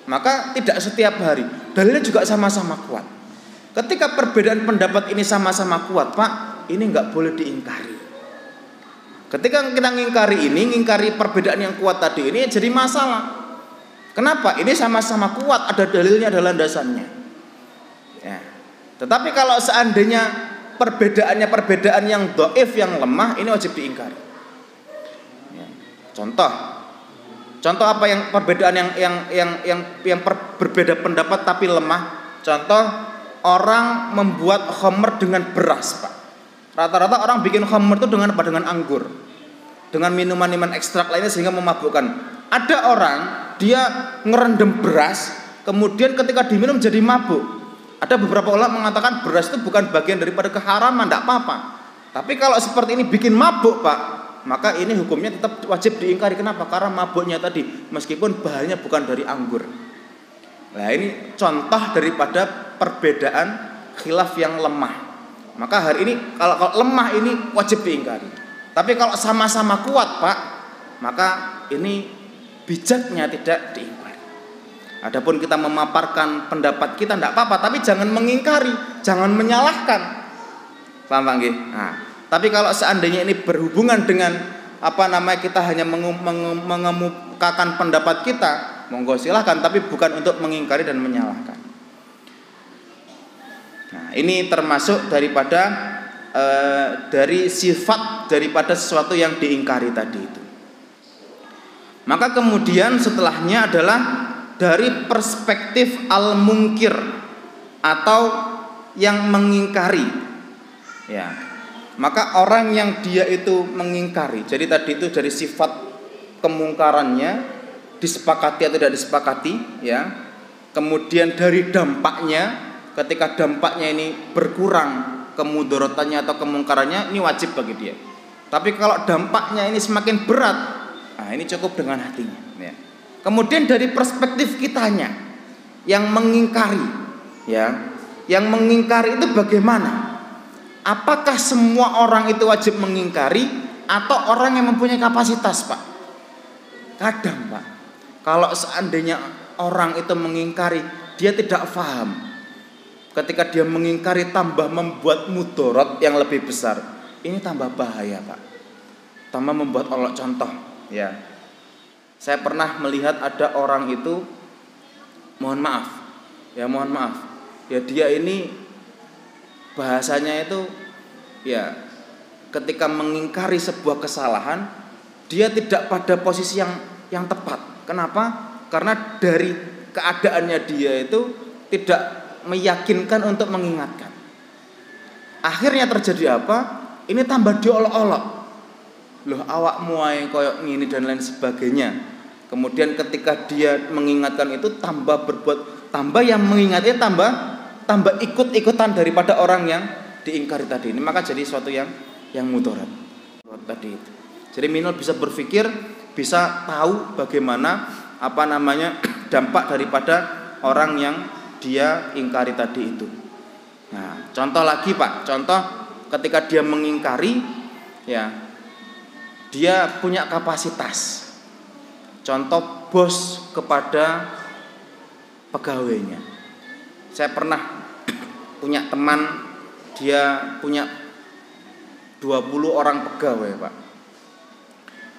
maka tidak setiap hari. Dalilnya juga sama-sama kuat. Ketika perbedaan pendapat ini sama-sama kuat, Pak, ini nggak boleh diingkari. Ketika kita ngingkari perbedaan yang kuat tadi ini jadi masalah. Kenapa? Ini sama-sama kuat, ada dalilnya, ada landasannya. Ya. Tetapi kalau seandainya perbedaan yang dhaif, yang lemah, ini wajib diingkari. Ya. Contoh apa yang perbedaan yang berbeda pendapat tapi lemah? Contoh, orang membuat khamr dengan beras, Pak. Rata-rata orang bikin khamr itu dengan apa? Dengan anggur, dengan minuman-minuman ekstrak lainnya sehingga memabukkan. Ada orang dia ngerendam beras, kemudian ketika diminum jadi mabuk. Ada beberapa ulama mengatakan beras itu bukan bagian daripada keharaman, tidak apa-apa. Tapi kalau seperti ini bikin mabuk, Pak, maka ini hukumnya tetap wajib diingkari. Kenapa? Karena mabuknya tadi, meskipun bahannya bukan dari anggur. Nah, ini contoh daripada perbedaan khilaf yang lemah. Maka hari ini kalau lemah ini wajib diingkari. Tapi kalau sama-sama kuat, Pak, maka ini bijaknya tidak diingkari. Adapun kita memaparkan pendapat kita tidak apa-apa, tapi jangan mengingkari, jangan menyalahkan. Paham Pak nggih? Nah, tapi kalau seandainya ini berhubungan dengan kita hanya mengemukakan pendapat kita, monggo silahkan, tapi bukan untuk mengingkari dan menyalahkan. Nah, ini termasuk daripada dari sifat daripada sesuatu yang diingkari tadi itu. Maka kemudian setelahnya adalah dari perspektif al-munkir atau yang mengingkari. Ya. Maka orang yang dia itu mengingkari, jadi tadi itu dari sifat kemungkarannya disepakati atau tidak disepakati, ya. Kemudian dari dampaknya, ketika dampaknya ini berkurang kemudorotannya atau kemungkarannya, ini wajib bagi dia. Tapi kalau dampaknya ini semakin berat, nah ini cukup dengan hatinya, ya. Kemudian dari perspektif kitanya yang mengingkari, ya, yang mengingkari itu bagaimana? Apakah semua orang itu wajib mengingkari atau orang yang mempunyai kapasitas, Pak? Kadang, Pak, kalau seandainya orang itu mengingkari, dia tidak paham. Ketika dia mengingkari tambah membuat mudarat yang lebih besar. Ini tambah bahaya, Pak. Tambah membuat olok contoh, ya. Saya pernah melihat ada orang itu, mohon maaf. Ya dia ini bahasanya itu, ya, ketika mengingkari sebuah kesalahan, dia tidak pada posisi yang tepat. Kenapa? Karena dari keadaannya dia itu tidak meyakinkan untuk mengingatkan. Akhirnya terjadi apa? Ini tambah diolok-olok. Loh, awakmu ae koyo ngene dan lain sebagainya. Kemudian ketika dia mengingatkan itu tambah yang mengingatnya tambah ikut-ikutan daripada orang yang diingkari tadi. Ini maka jadi suatu yang mudarat tadi itu. Jadi minimal bisa berpikir, bisa tahu bagaimana dampak daripada orang yang dia ingkari tadi itu. Nah, contoh lagi, Pak. Contoh ketika dia mengingkari, ya, dia punya kapasitas. Contoh bos kepada pegawainya. Saya pernah punya teman, dia punya 20 orang pegawai, Pak.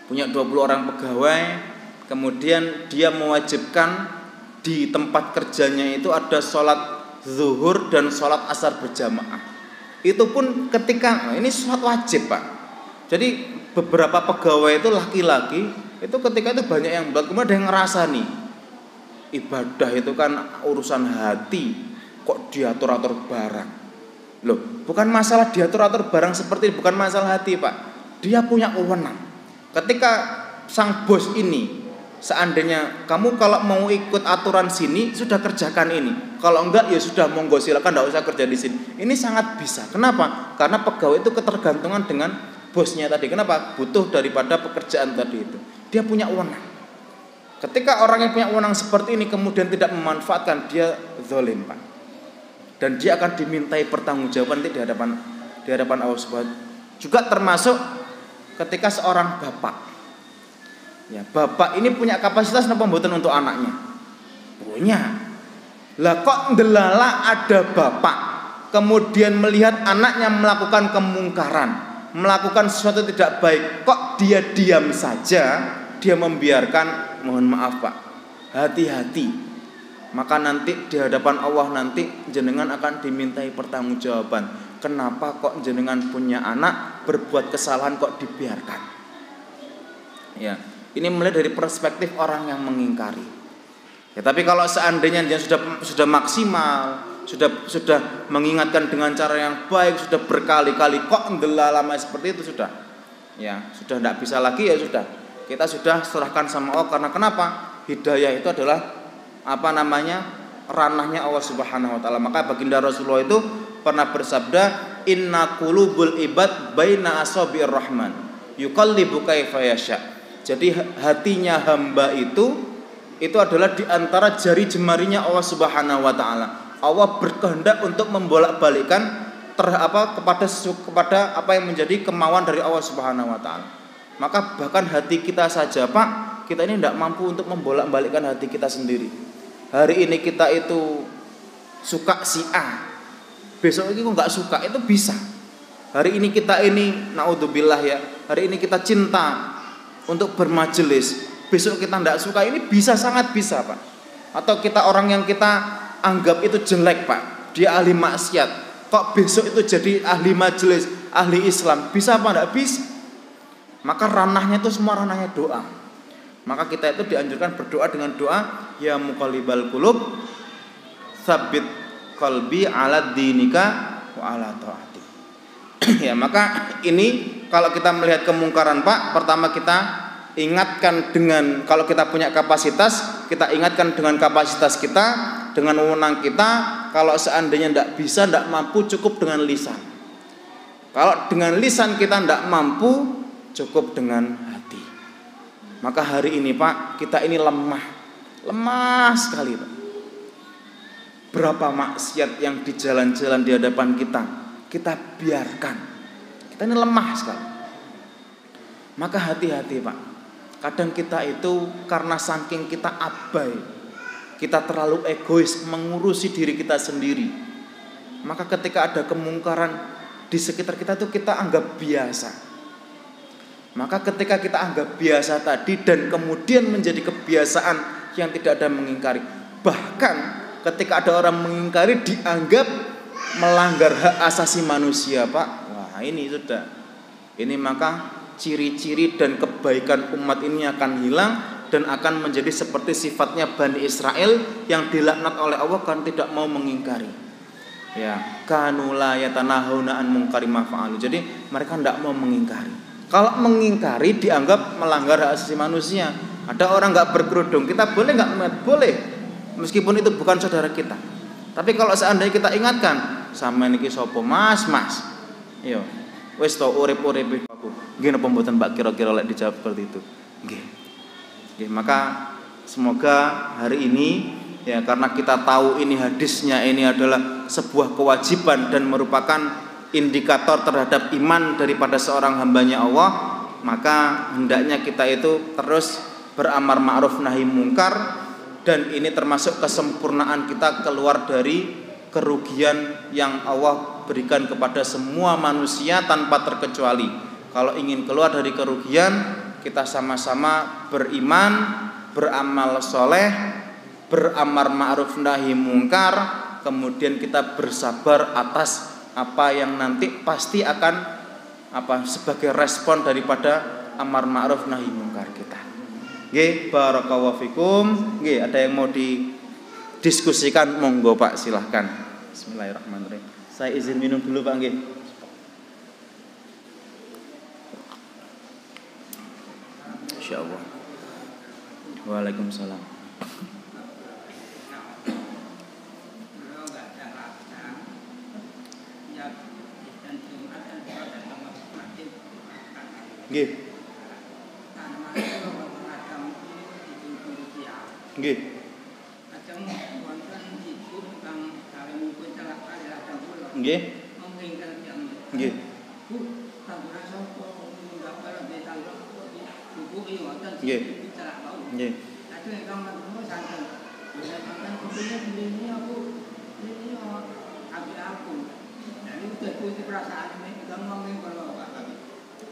Punya 20 orang pegawai, kemudian dia mewajibkan di tempat kerjanya itu ada sholat zuhur dan sholat asar berjamaah. Itu pun ketika ini sholat wajib, Pak. Jadi beberapa pegawai itu laki-laki itu ketika itu banyak yang buat, kemudian ada yang ngerasa nih, ibadah itu kan urusan hati, kok diatur-atur barang. Loh, bukan masalah diatur-atur barang seperti ini, bukan masalah hati, Pak. Dia punya wewenang. Ketika sang bos ini, seandainya kamu kalau mau ikut aturan sini sudah kerjakan ini, kalau enggak ya sudah monggo silakan, enggak usah kerja di sini. Ini sangat bisa. Kenapa? Karena pegawai itu ketergantungan dengan bosnya tadi. Kenapa? Butuh daripada pekerjaan tadi itu. Dia punya wewenang. Ketika orang yang punya wewenang seperti ini kemudian tidak memanfaatkan, dia zalim, Pak. Dan dia akan dimintai pertanggungjawaban di hadapan Allah Subhanahu. Juga termasuk ketika seorang bapak. Ya, bapak ini punya kapasitas napa mboten untuk anaknya? Punya. Lah kok ndelala ada bapak kemudian melihat anaknya melakukan kemungkaran, melakukan sesuatu tidak baik, kok dia diam saja, dia membiarkan? Mohon maaf, Pak. Hati-hati. Maka nanti di hadapan Allah nanti jenengan akan dimintai pertanggungjawaban. Kenapa kok jenengan punya anak berbuat kesalahan kok dibiarkan? Ya. Ini mulai dari perspektif orang yang mengingkari. Ya, tapi kalau seandainya dia sudah maksimal, sudah mengingatkan dengan cara yang baik, sudah berkali-kali kok ndelalama seperti itu sudah. Ya, sudah tidak bisa lagi, ya sudah. Kita sudah serahkan sama Allah. Karena kenapa? Hidayah itu adalah ranahnya Allah Subhanahu wa taala. Maka baginda Rasulullah itu pernah bersabda, "Inna qulubul ibad baina asabi'ir rahman, yuqallibu kaifa yasha." Jadi hatinya hamba itu adalah di antara jari jemarinya Allah Subhanahu wa taala. Allah berkehendak untuk membolak-balikkan kepada apa yang menjadi kemauan dari Allah Subhanahu wa taala. Maka bahkan hati kita saja, Pak, kita ini tidak mampu untuk membolak-balikkan hati kita sendiri. Hari ini kita itu suka si A, besok ini kok nggak suka, itu bisa. Hari ini kita ini naudzubillah ya, hari ini kita cinta untuk bermajelis, besok kita tidak suka, ini bisa, sangat bisa Pak. Atau kita orang yang kita anggap itu jelek Pak, dia ahli maksiat, kok besok itu jadi ahli majelis, ahli Islam, bisa apa? Tidak bisa. Maka ranahnya itu semua ranahnya doa. Maka kita itu dianjurkan berdoa dengan doa, ya muqallibal qulub tsabbit qalbi ala dinika wa ala ta'atik. Ya, maka ini kalau kita melihat kemungkaran Pak, pertama kita ingatkan dengan, kalau kita punya kapasitas, kita ingatkan dengan kapasitas kita, dengan wewenang kita. Kalau seandainya tidak bisa, tidak mampu, cukup dengan lisan. Kalau dengan lisan kita tidak mampu, cukup dengan hati. Maka hari ini Pak, kita ini lemah sekali Pak. Berapa maksiat yang di jalan-jalan di hadapan kita biarkan. Kita ini lemah sekali. Maka hati-hati Pak. Kadang kita itu karena saking kita abai, kita terlalu egois mengurusi diri kita sendiri. Maka ketika ada kemungkaran di sekitar kita itu kita anggap biasa. Maka ketika kita anggap biasa tadi dan kemudian menjadi kebiasaan yang tidak ada mengingkari, bahkan ketika ada orang mengingkari dianggap melanggar hak asasi manusia Pak. Wah, ini sudah. Ini maka ciri-ciri dan kebaikan umat ini akan hilang dan akan menjadi seperti sifatnya Bani Israel yang dilaknat oleh Allah kan tidak mau mengingkari. Ya, kanu la yatanahuna an munkari ma fa'alu. Jadi mereka tidak mau mengingkari. Kalau mengingkari dianggap melanggar hak asasi manusia. Ada orang enggak berkerudung, kita boleh enggak? Boleh. Meskipun itu bukan saudara kita. Tapi kalau seandainya kita ingatkan, sama niki sapa Mas? Yo, wis to urip-urip aku. Nggih napa mboten Mbak kira-kira lek dijawab seperti itu. Nggih, maka semoga hari ini ya, karena kita tahu ini hadisnya ini adalah sebuah kewajiban dan merupakan indikator terhadap iman daripada seorang hambanya Allah, maka hendaknya kita itu terus beramar ma'ruf nahi mungkar. Dan ini termasuk kesempurnaan kita keluar dari kerugian yang Allah berikan kepada semua manusia tanpa terkecuali. Kalau ingin keluar dari kerugian, kita sama-sama beriman, beramal soleh, beramar ma'ruf nahi mungkar, kemudian kita bersabar atas apa yang nanti pasti akan sebagai respon daripada amar ma'ruf nahi mungkar kita. Nggih, barakallahu fikum. Nggih, ada yang mau didiskusikan, monggo Pak, silahkan. Bismillahirrahmanirrahim. Saya izin minum dulu Pak, nggih. Insyaallah. Waalaikumsalam. Nggih. Nggih. Nggih. Nggih. Nggih. Nggih.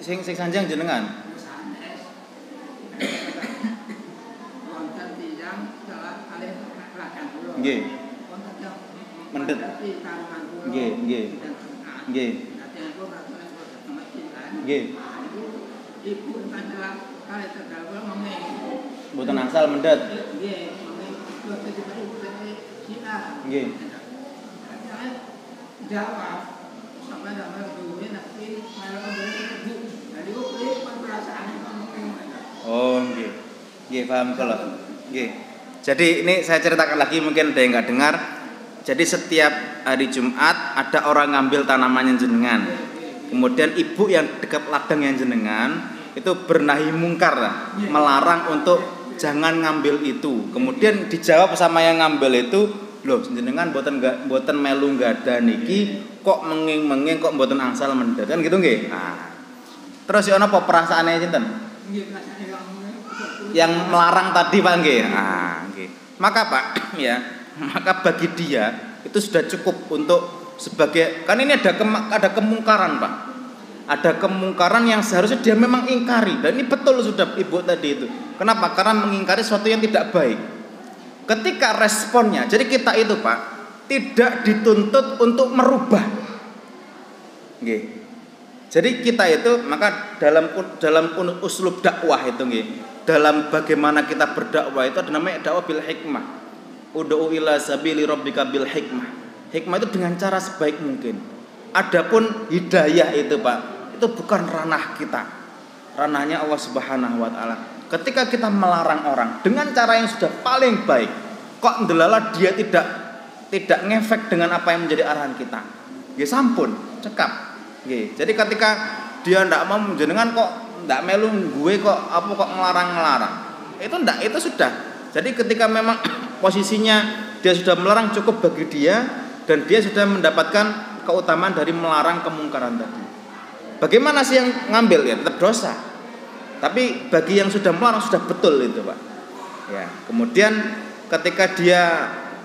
Sing sanjang jenengan. Nggih. Mendet. Nggih, nggih. Nggih. Nggih. Mboten angsal mendet. Nggih. Oh, nggih. Nggih, paham kalau. Nggih. Jadi ini saya ceritakan lagi, mungkin ada yang nggak dengar. Jadi setiap hari Jumat ada orang ngambil tanamannya jenengan. Kemudian ibu yang dekat ladang yang jenengan itu bernahi mungkar, melarang untuk jangan ngambil itu. Kemudian dijawab sama yang ngambil itu, loh jenengan mboten melu nggada niki, kok menging-menging, kok mboten angsal mendet, kan gitu nggih. Nah, terus ya apa perasaannya sinten? Yang melarang tadi Pak nggih. Ah, nggih. Maka Pak, ya, maka bagi dia itu sudah cukup untuk sebagai, kan ini ada kemungkaran Pak. Ada kemungkaran yang seharusnya dia memang ingkari. Dan ini betul sudah ibu tadi itu. Kenapa? Karena mengingkari sesuatu yang tidak baik. Ketika responnya, jadi kita itu Pak tidak dituntut untuk merubah. Nggih. Jadi kita itu maka dalam uslub dakwah itu nggih, dalam bagaimana kita berdakwah itu ada namanya dakwah bil hikmah. Ud'u ila sabili rabbika bil hikmah. Hikmah itu dengan cara sebaik mungkin. Adapun hidayah itu Pak, itu bukan ranah kita. Ranahnya Allah Subhanahu wa taala. Ketika kita melarang orang dengan cara yang sudah paling baik, kok ndelala dia tidak ngefek dengan apa yang menjadi arahan kita. Nggih sampun, cekap. Nggih. Jadi ketika dia ndak mau jenengan kok ndak melu gue kok apa kok ngelarang-ngelarang. Itu sudah. Jadi ketika memang posisinya dia sudah melarang cukup bagi dia dan dia sudah mendapatkan keutamaan dari melarang kemungkaran tadi. Bagaimana sih yang ngambil ya tetap dosa. Tapi bagi yang sudah melarang sudah betul itu, Pak. Ya, kemudian ketika dia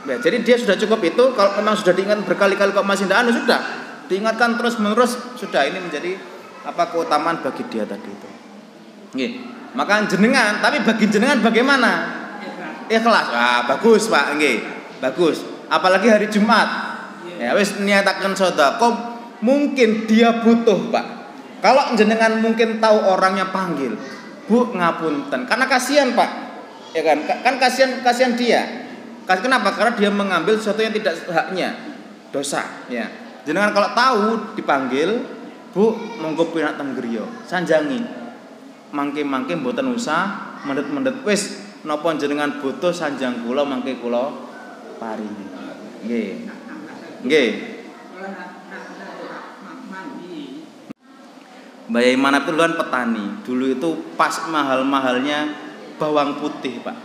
ya, jadi dia sudah cukup itu kalau memang sudah diingat berkali-kali kok masih ndak sudah diingatkan terus-menerus sudah ini menjadi apa keutamaan bagi dia tadi itu. Nggih. Maka jenengan, tapi bagi jenengan bagaimana? Ikhlas. Ah, bagus, Pak. Nggih. Bagus. Apalagi hari Jumat. Ya wis niataken sedekah, mungkin dia butuh, Pak. Kalau jenengan mungkin tahu orangnya panggil, Bu ngapunten. Karena kasihan, Pak. Ya kan? Kan kasihan dia. Kenapa? Karena dia mengambil sesuatu yang tidak haknya. Dosa, ya. Jenengan kalau tahu dipanggil, Bu, monggo pinak teng griya, sanjangi. Mangke-mangke mboten usah mendet-mendet wis napa jenengan butuh sanjang kula mangke kula paringi. Nggih. Nggih. Bayai mana itu duluan petani. Dulu itu pas mahal-mahalnya bawang putih, Pak.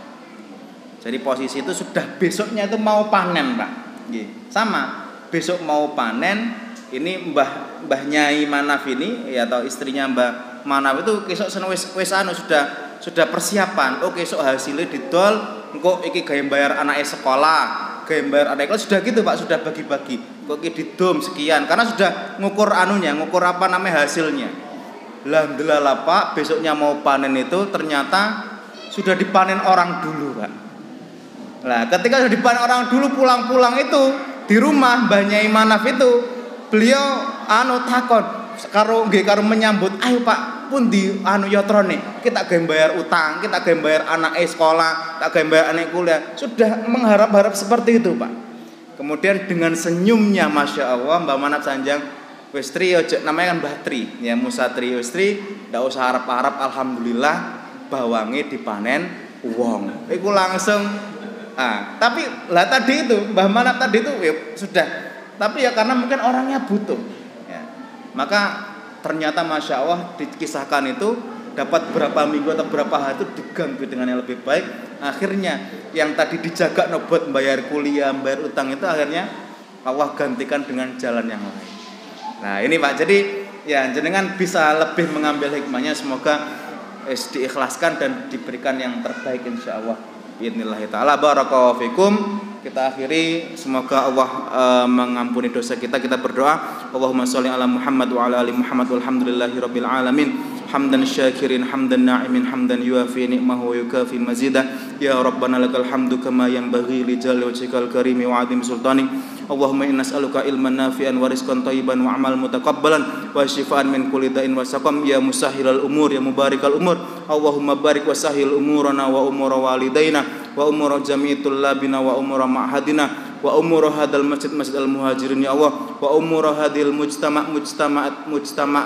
Jadi posisi itu sudah besoknya itu mau panen, Pak. Nggih. Sama. Besok mau panen, ini Mbah Nyai Manaf ini ya atau istrinya Mbah Manaf itu besok wis anu sudah persiapan. Oh, besok hasilnya didol, engko iki gawe bayar anake sekolah, gawe bayar anake sudah gitu, Pak, sudah bagi-bagi. Kok iki didom sekian karena sudah ngukur anunya, ngukur apa namanya hasilnya. Lah ndelala Pak, besoknya mau panen itu ternyata sudah dipanen orang dulu, Pak. Lah, ketika sudah dipanen orang dulu pulang-pulang itu di rumah Mbah Nyai Manaf itu beliau takon karo menyambut, ayo Pak pundi yotrone kita gawe bayar utang, kita gawe bayar anake sekolah, tak gawe bayar anak kuliah, sudah mengharap-harap seperti itu, Pak. Kemudian dengan senyumnya Masya Allah Mbah Manaf sanjang wis tri namanya kan Mbah Tri ya, Musa Tri wis tri ndak usah harap-harap, alhamdulillah bawange dipanen wong iku langsung. Tapi lah tadi itu Mbah Manaf tadi itu ya, sudah. Tapi ya karena mungkin orangnya butuh. Ya. Maka ternyata Masya Allah dikisahkan itu dapat berapa minggu atau berapa hari itu diganti dengan yang lebih baik. Akhirnya yang tadi dijaga buat bayar kuliah, bayar utang itu akhirnya Allah gantikan dengan jalan yang lain. Nah ini Pak, jadi ya jenengan bisa lebih mengambil hikmahnya. Semoga diikhlaskan dan diberikan yang terbaik insya Allah. Bismillahirrahmanirrahim. Ta'ala barakallahu fikum. Kita akhiri, semoga Allah mengampuni dosa kita. Kita berdoa, Allahumma sholli ala Muhammad wa ala ali Muhammad walhamdulillahi rabbil alamin. Hamdan syakirin, hamdan na'imin, hamdan yuafi ni'mahu wa yukafi mazidah. Ya Rabbana lakal hamdu kama yanbaghi li jalali wajhikal karimi wa 'azimi sultanik. Allahumma inna nas'aluka ilman nafi'an wa rizqan thayyiban wa 'amalan mutakabbalan wa shifaan min kulli da'in wa saqam. Ya musahhilal umur, ya mubarikal umur. Allahumma barik wa sahhil umurana wa umura walidaina wa umura jami'i tullabina wa umura ma'hadina wa umura hadal masjid al muhajirin ya Allah, wa umura hadil mujtama'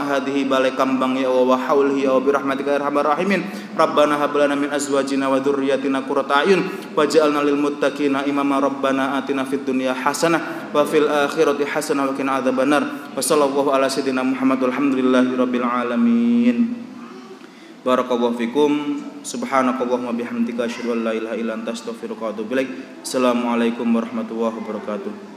hadhihi balai kambang ya Allah, wa haulihi ya birahmatika ya arhamar rahimin. Rabbana hab lana min azwajina wa dzurriyyatina qurrata a'yun waj'alna lil muttaqina imama. Rabbana atina fid dunya hasanah wa fil akhirati hasanah wa qina adzabannar. Wa sallallahu ala sayyidina Muhammad walhamdulillahi rabbil alamin. Barakallahu fikum. Subhanakallahumma bihamdika asyhadu an la ilaha illa anta astaghfiruka wa atubu ilaik. Assalamualaikum warahmatullahi wabarakatuh.